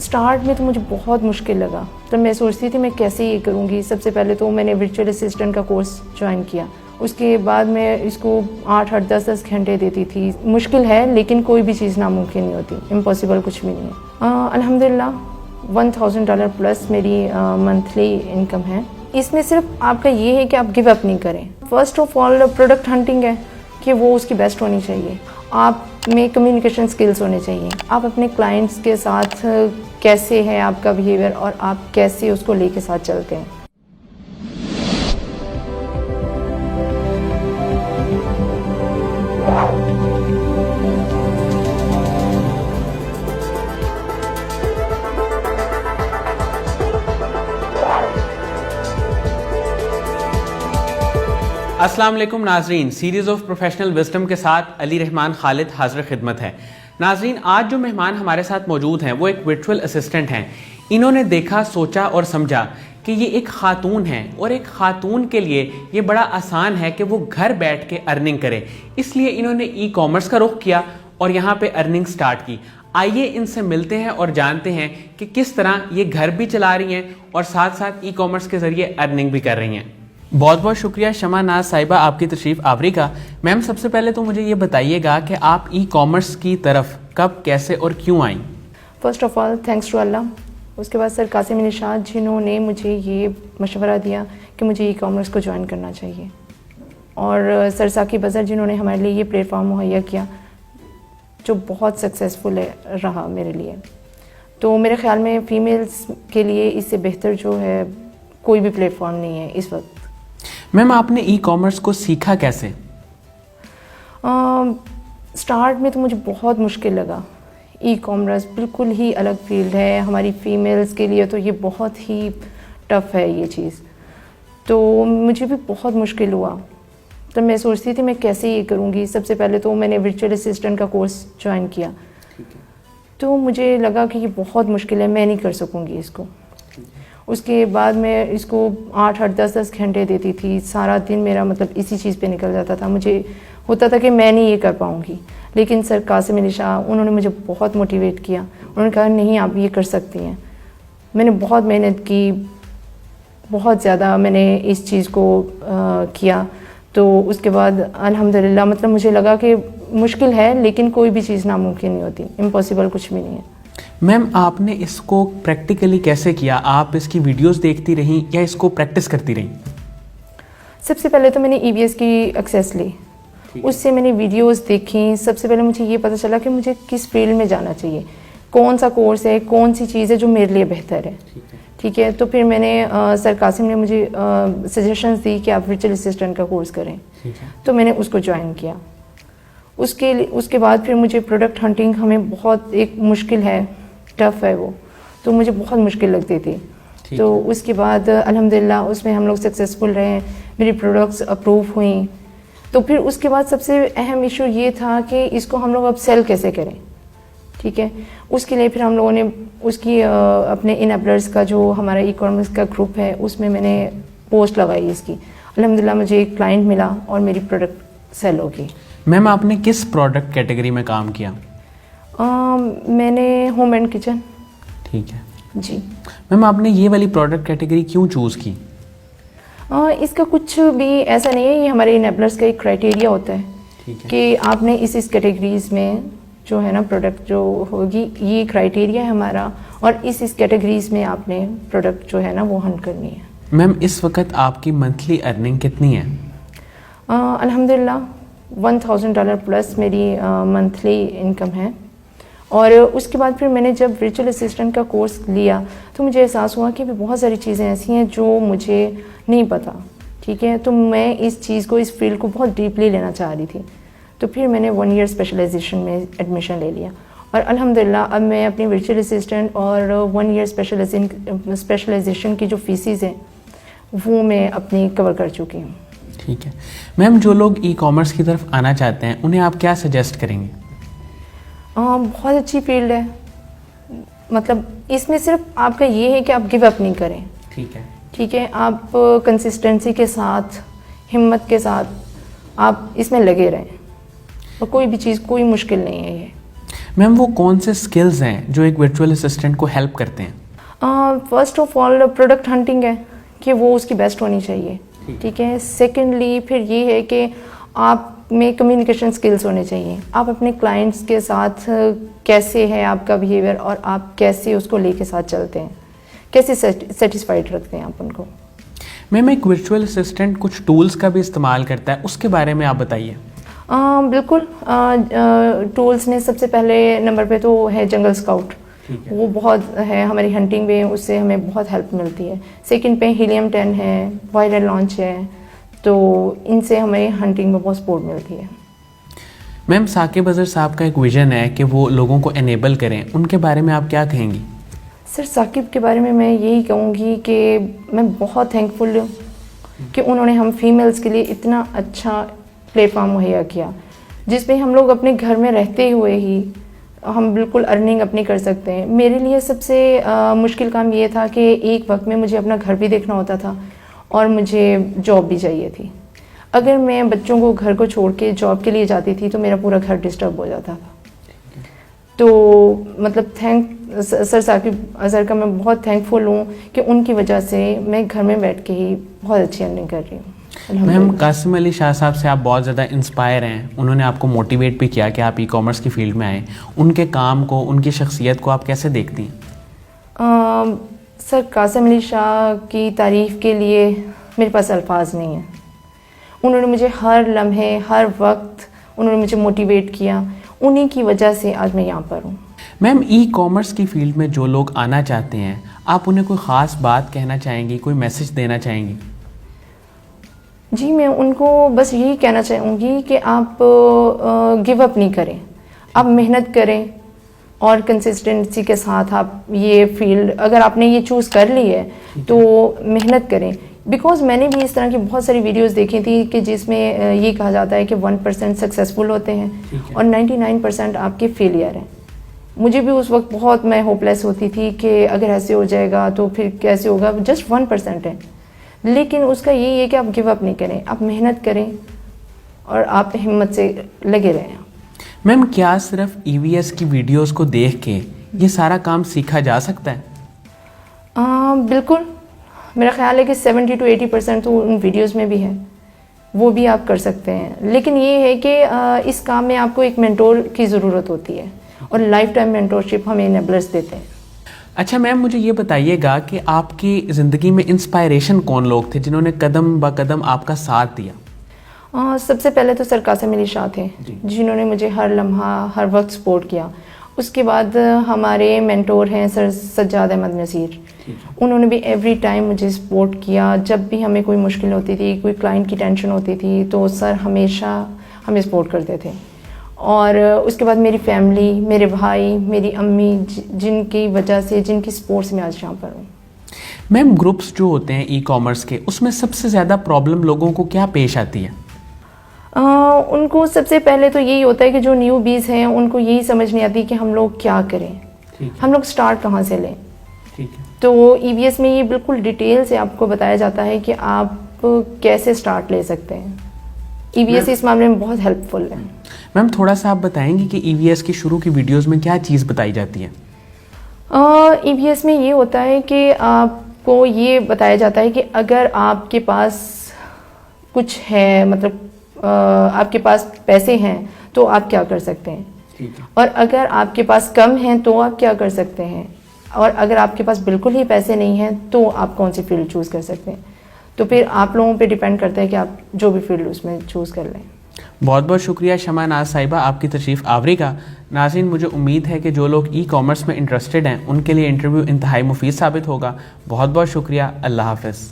Start में तो मुझे बहुत मुश्किल लगा, तो मैं सोचती थी मैं कैसे ये करूँगी। सबसे पहले तो मैंने वर्चुअल असिस्टेंट का कोर्स ज्वाइन किया, उसके बाद मैं इसको 8-8 10-10 घंटे देती थी। मुश्किल है लेकिन कोई भी चीज़ नामुमकिन नहीं होती, इम्पॉसिबल कुछ भी नहीं है। अल्हम्दुलिल्लाह $1000 प्लस मेरी मंथली इनकम है। इसमें सिर्फ आपका ये है कि आप गिव अप नहीं करें। First of all product hunting है कि वो उसकी बेस्ट होनी चाहिए, आप में कम्युनिकेशन स्किल्स होने चाहिए, आप अपने क्लाइंट्स के साथ कैसे है आपका बिहेवियर और आप कैसे उसको लेके साथ चलते हैं। अस्सलाम वालेकुम नाजरीन, सीरीज़ ऑफ प्रोफेशनल विजडम के साथ अली रहमान खालिद हाजिर खिदमत है। नाजरीन, आज जो मेहमान हमारे साथ मौजूद हैं वो एक वर्चुअल असिस्टेंट हैं। इन्होंने देखा, सोचा और समझा कि ये एक खातून है और एक खातून के लिए ये बड़ा आसान है कि वो घर बैठ के अर्निंग करे, इसलिए इन्होंने ई कॉमर्स का रुख किया और यहाँ पे अर्निंग स्टार्ट की। आइए इनसे मिलते हैं और जानते हैं कि किस तरह ये घर भी चला रही हैं और साथ साथ ई कॉमर्स के ज़रिए अर्निंग भी कर रही हैं। बहुत बहुत शुक्रिया शमा नाज साहिबा आपकी तशरीफ़ आवरी का। मैम, सबसे पहले तो मुझे ये बताइएगा कि आप ई कॉमर्स की तरफ कब, कैसे और क्यों आई? First of all thanks to Allah. उसके बाद सर कासिम निशात जिन्होंने मुझे ये मशवरा दिया कि मुझे ई कॉमर्स को ज्वाइन करना चाहिए, और सर साकिब अज़हर जिन्होंने हमारे लिए ये प्लेटफॉर्म मुहैया किया जो बहुत सक्सेसफुल रहा मेरे लिए। तो मेरे ख्याल में फ़ीमेल्स के लिए इससे बेहतर जो है कोई भी प्लेटफॉर्म नहीं है इस वक्त। मैम, आपने ई कॉमर्स को सीखा कैसे? स्टार्ट में तो मुझे बहुत मुश्किल लगा। ई कॉमर्स बिल्कुल ही अलग फील्ड है, हमारी फ़ीमेल्स के लिए तो ये बहुत ही टफ़ है ये चीज़, तो मुझे भी बहुत मुश्किल हुआ। तो मैं सोचती थी मैं कैसे ये करूँगी। सबसे पहले तो मैंने वर्चुअल असिस्टेंट का कोर्स ज्वाइन किया, तो मुझे लगा कि ये बहुत मुश्किल है, मैं नहीं कर सकूँगी इसको। उसके बाद मैं इसको 8-8 10-10 घंटे देती थी, सारा दिन मेरा मतलब इसी चीज़ पे निकल जाता था। मुझे होता था कि मैं नहीं ये कर पाऊँगी, लेकिन सर कासिम निशात उन्होंने मुझे बहुत मोटिवेट किया। उन्होंने कहा नहीं आप ये कर सकती हैं। मैंने बहुत मेहनत की, बहुत ज़्यादा मैंने इस चीज़ को किया। तो उसके बाद अल्हम्दुलिल्लाह मतलब मुझे लगा कि मुश्किल है लेकिन कोई भी चीज़ नामुमकिन नहीं होती, इम्पॉसिबल कुछ भी नहीं है। मैम, आपने इसको प्रैक्टिकली कैसे किया? आप इसकी वीडियोस देखती रहीं या इसको प्रैक्टिस करती रहीं? सबसे पहले तो मैंने EBS की एक्सेस ली, उससे मैंने वीडियोस देखी। सबसे पहले मुझे ये पता चला कि मुझे किस फील्ड में जाना चाहिए, कौन सा कोर्स है, कौन सी चीज़ है जो मेरे लिए बेहतर है। ठीक है, तो फिर मैंने सर कासिम ने मुझे सजेशंस दी कि आप वर्चुअल असिस्टेंट का कोर्स करें, तो मैंने उसको ज्वाइन किया। उसके बाद फिर मुझे प्रोडक्ट हंटिंग हमें बहुत एक मुश्किल है, टफ़ है वो, तो मुझे बहुत मुश्किल लगती थी। तो उसके बाद अल्हम्दुलिल्लाह उसमें हम लोग सक्सेसफुल रहे, मेरी प्रोडक्ट्स अप्रूव हुई। तो फिर उसके बाद सबसे अहम इशू ये था कि इसको हम लोग अब सेल कैसे करें। ठीक है, उसके लिए फिर हम लोगों ने उसकी अपने इनेबलर्स का जो हमारा ई कॉमर्स का ग्रुप है उसमें मैंने पोस्ट लगाई इसकी। अल्हम्दुलिल्लाह मुझे एक क्लाइंट मिला और मेरी प्रोडक्ट सेल होगी। मैम, आपने किस प्रोडक्ट कैटेगरी में काम किया? मैंने होम एंड किचन। ठीक है जी। मैम, आपने ये वाली प्रोडक्ट कैटेगरी क्यों चूज़ की? इसका कुछ भी ऐसा नहीं है, ये हमारे इनेबलर्स का एक क्राइटेरिया होता है कि आपने इस कैटेगरीज में जो है ना प्रोडक्ट जो होगी, ये क्राइटेरिया है हमारा, और इस कैटेगरीज में आपने प्रोडक्ट जो है ना वो हंट करनी है। मैम, इस वक्त आपकी मंथली अर्निंग कितनी है? अल्हम्दुलिल्लाह $1000 प्लस मेरी मंथली इनकम है। और उसके बाद फिर मैंने जब वर्चुअल असिस्टेंट का कोर्स लिया तो मुझे एहसास हुआ कि भी बहुत सारी चीज़ें ऐसी हैं जो मुझे नहीं पता। ठीक है, तो मैं इस चीज़ को, इस फील्ड को बहुत डीपली लेना चाह रही थी, तो फिर मैंने 1 ईयर स्पेशलाइजेशन में एडमिशन ले लिया। और अल्हम्दुलिल्लाह अब मैं अपनी वर्चुअल असिस्टेंट और 1 ईयर स्पेशलाइजेशन की जो फीसिस हैं वो मैं अपनी कवर कर चुकी हूँ। ठीक है मैम, जो लोग ई कॉमर्स की तरफ आना चाहते हैं उन्हें आप क्या सजेस्ट करेंगे? बहुत अच्छी फील्ड है, मतलब इसमें सिर्फ आपका ये है कि आप गिव अप नहीं करें। ठीक है, आप कंसिस्टेंसी के साथ, हिम्मत के साथ आप इसमें लगे रहें, और कोई भी चीज़ कोई मुश्किल नहीं है ये। मैम वो कौन से स्किल्स हैं जो एक वर्चुअल असिस्टेंट को हेल्प करते हैं? First of all product hunting है कि वो उसकी बेस्ट होनी चाहिए, ठीक है। सेकेंडली फिर ये है कि आप में कम्युनिकेशन स्किल्स होने चाहिए। आप अपने क्लाइंट्स के साथ कैसे है आपका बिहेवियर और आप कैसे उसको लेके साथ चलते हैं, कैसे सेटिस्फाइड रखते हैं आप उनको। मैम एक वर्चुअल असिस्टेंट कुछ टूल्स का भी इस्तेमाल करता है, उसके बारे में आप बताइए। बिल्कुल। टूल्स में सबसे पहले नंबर पे तो है जंगल स्काउट, वो बहुत है हमारी हंटिंग में, उससे हमें बहुत हेल्प मिलती है। सेकंड पे हीलियम 10 है, वायरल लॉन्च है, तो इनसे हमें हंटिंग में बहुत सपोर्ट मिलती है। मैम साकिब अज़हर साहब का एक विज़न है कि वो लोगों को एनेबल करें, उनके बारे में आप क्या कहेंगी? सर साकिब के बारे में मैं यही कहूँगी कि मैं बहुत थैंकफुल हूँ कि उन्होंने हम फीमेल्स के लिए इतना अच्छा प्लेटफॉर्म मुहैया किया, जिसमें हम लोग अपने घर में रहते हुए ही हम बिल्कुल अर्निंग अपनी कर सकते हैं। मेरे लिए सबसे मुश्किल काम ये था कि एक वक्त में मुझे अपना घर भी देखना होता था और मुझे जॉब भी चाहिए थी। अगर मैं बच्चों को घर को छोड़ के जॉब के लिए जाती थी तो मेरा पूरा घर डिस्टर्ब हो जाता था। तो मतलब सर साकिब अज़हर का मैं बहुत थैंकफुल हूँ कि उनकी वजह से मैं घर में बैठ के ही बहुत अच्छी अर्निंग कर रही हूँ। मैम कासिम अली शाह साहब से आप बहुत ज़्यादा इंस्पायर हैं, उन्होंने आपको मोटिवेट भी किया कि आप ई कॉमर्स की फील्ड में आएँ। उनके काम को, उनकी शख्सियत को आप कैसे देखती हैं? सर कासिम अली शाह की तारीफ़ के लिए मेरे पास अल्फाज नहीं है। उन्होंने मुझे हर लम्हे हर वक्त उन्होंने मुझे मोटिवेट किया, उन्हीं की वजह से आज मैं यहाँ पर हूँ। मैम ई कॉमर्स की फील्ड में जो लोग आना चाहते हैं, आप उन्हें कोई ख़ास बात कहना चाहेंगी, कोई मैसेज देना चाहेंगी? जी मैं उनको बस यही कहना चाहूँगी कि आप गिव अप नहीं करें, आप मेहनत करें और कंसिस्टेंसी के साथ आप ये फील्ड अगर आपने ये चूज़ कर ली है तो मेहनत करें। बिकॉज़ मैंने भी इस तरह की बहुत सारी वीडियोस देखी थी कि जिसमें ये कहा जाता है कि 1% सक्सेसफुल होते हैं और 99% आपके फेलियर हैं। मुझे भी उस वक्त बहुत मैं होपलेस होती थी कि अगर ऐसे हो जाएगा तो फिर कैसे होगा, जस्ट 1% है। लेकिन उसका यही है कि आप गिव अप नहीं करें, आप मेहनत करें और आप हिम्मत से लगे रहें। मैम क्या सिर्फ EVS की वीडियोस को देख के ये सारा काम सीखा जा सकता है? बिल्कुल, मेरा ख्याल है कि 70 to 80% तो उन वीडियोस में भी है, वो भी आप कर सकते हैं। लेकिन ये है कि इस काम में आपको एक मेंटोर की ज़रूरत होती है और लाइफ टाइम मेंटोरशिप हमें इनेबलर्स देते हैं। अच्छा मैम मुझे ये बताइएगा कि आपकी ज़िंदगी में इंस्पायरेशन कौन लोग थे जिन्होंने कदम ब कदम आपका साथ दिया? सबसे पहले तो सर कासिम अली शाह थे जिन्होंने मुझे हर लम्हा हर वक्त सपोर्ट किया। उसके बाद हमारे मेंटोर हैं सर सज्जाद अहमद नज़ीर, उन्होंने भी एवरी टाइम मुझे सपोर्ट किया। जब भी हमें कोई मुश्किल होती थी, कोई क्लाइंट की टेंशन होती थी तो सर हमेशा हमें सपोर्ट करते थे। और उसके बाद मेरी फैमिली, मेरे भाई, मेरी अम्मी, जिनकी वजह से, जिनकी सपोर्ट से मैं आज यहाँ पर हूँ। मैम ग्रुप्स जो होते हैं ई कॉमर्स के, उसमें सबसे ज़्यादा प्रॉब्लम लोगों को क्या पेश आती है? उनको सबसे पहले तो यही होता है कि जो न्यू बीज हैं उनको यही समझ नहीं आती कि हम लोग क्या करें, हम लोग स्टार्ट कहाँ से लें। ठीक है। तो EVS में ये बिल्कुल डिटेल से आपको बताया जाता है कि आप कैसे स्टार्ट ले सकते हैं। EVS इस मामले में बहुत हेल्पफुल है। मैम थोड़ा सा आप बताएंगी कि EVS की शुरू की वीडियोस में क्या चीज़ बताई जाती है? EVS में ये होता है कि आपको ये बताया जाता है कि अगर आपके पास कुछ है, मतलब आपके पास पैसे हैं तो आप क्या कर सकते हैं, और अगर आपके पास कम हैं तो आप क्या कर सकते हैं, और अगर आपके पास बिल्कुल ही पैसे नहीं हैं तो आप कौन सी फील्ड चूज़ कर सकते हैं। तो फिर आप लोगों पे डिपेंड करता है कि आप जो भी फील्ड उसमें चूज़ कर लें। बहुत बहुत शुक्रिया शमा नाज साहिबा आपकी तशरीफ़ आवरी का। नाज़रीन मुझे उम्मीद है कि जो लोग ई कॉमर्स में इंटरेस्टेड हैं उनके लिए इंटरव्यू इंतहाई मुफीद साबित होगा। बहुत बहुत शुक्रिया। अल्लाह हाफ़िज़।